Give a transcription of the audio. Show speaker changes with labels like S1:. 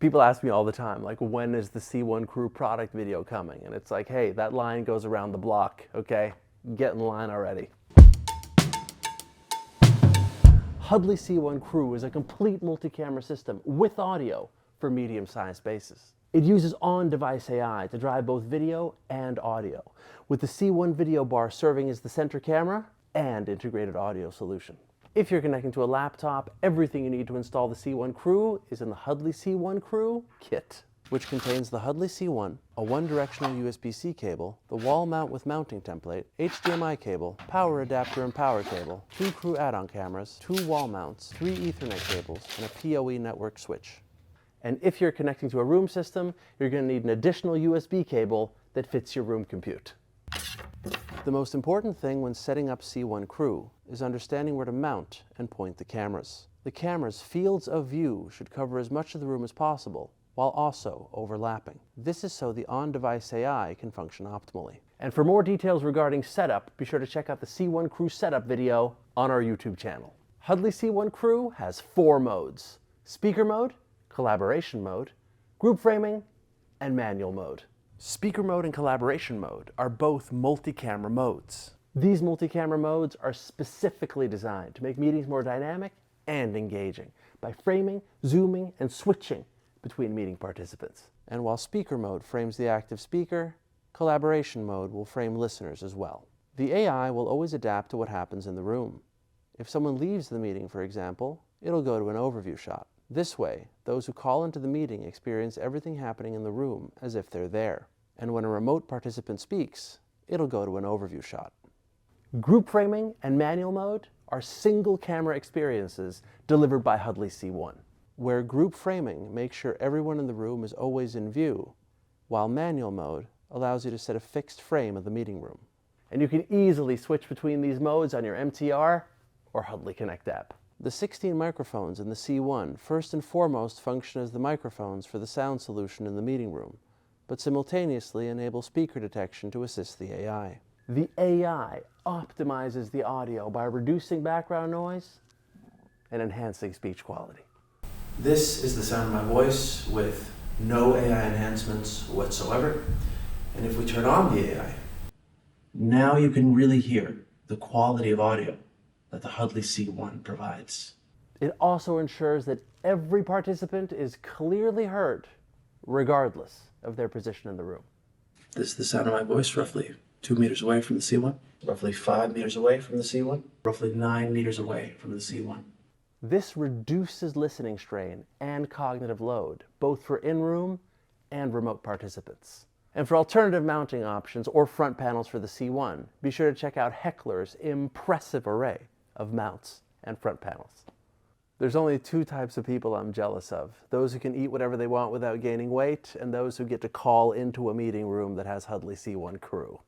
S1: People ask me all the time, like, when is the C1 Crew product video coming? And it's like, hey, that line goes around the block, okay? Get in line already. Huddly C1 Crew is a complete multi-camera system with audio for medium-sized spaces. It uses on-device AI to drive both video and audio, with the C1 video bar serving as the center camera and integrated audio solution. If you're connecting to a laptop, everything you need to install the C1 Crew is in the Huddly C1 Crew kit, which contains the Huddly C1, a one-directional USB-C cable, the wall mount with mounting template, HDMI cable, power adapter and power cable, 2 Crew add-on cameras, 2 wall mounts, 3 Ethernet cables, and a PoE network switch. And if you're connecting to a room system, you're going to need an additional USB cable that fits your room compute. The most important thing when setting up C1 Crew is understanding where to mount and point the cameras. The camera's fields of view should cover as much of the room as possible, while also overlapping. This is so the on-device AI can function optimally. And for more details regarding setup, be sure to check out the C1 Crew setup video on our YouTube channel. Huddly C1 Crew has 4 modes: speaker mode, collaboration mode, group framing, and manual mode. Speaker mode and collaboration mode are both multi-camera modes. These multi-camera modes are specifically designed to make meetings more dynamic and engaging by framing, zooming, and switching between meeting participants. And while speaker mode frames the active speaker, collaboration mode will frame listeners as well. The AI will always adapt to what happens in the room. If someone leaves the meeting, for example, it'll go to an overview shot. This way, those who call into the meeting experience everything happening in the room as if they're there. And when a remote participant speaks, it'll go to an overview shot. Group framing and manual mode are single camera experiences delivered by Huddly C1, where group framing makes sure everyone in the room is always in view, while manual mode allows you to set a fixed frame of the meeting room. And you can easily switch between these modes on your MTR or Huddly Connect app. The 16 microphones in the C1 first and foremost function as the microphones for the sound solution in the meeting room, but simultaneously enable speaker detection to assist the AI. The AI optimizes the audio by reducing background noise and enhancing speech quality. This is the sound of my voice with no AI enhancements whatsoever. And if we turn on the AI, now you can really hear the quality of audio that the Huddly C1 provides. It also ensures that every participant is clearly heard, regardless of their position in the room. This is the sound of my voice, roughly 2 meters away from the C1, roughly 5 meters away from the C1, roughly 9 meters away from the C1. This reduces listening strain and cognitive load, both for in-room and remote participants. And for alternative mounting options or front panels for the C1, be sure to check out Heckler's impressive array of mounts and front panels. There's only 2 types of people I'm jealous of: those who can eat whatever they want without gaining weight, and those who get to call into a meeting room that has Huddly C1 Crew.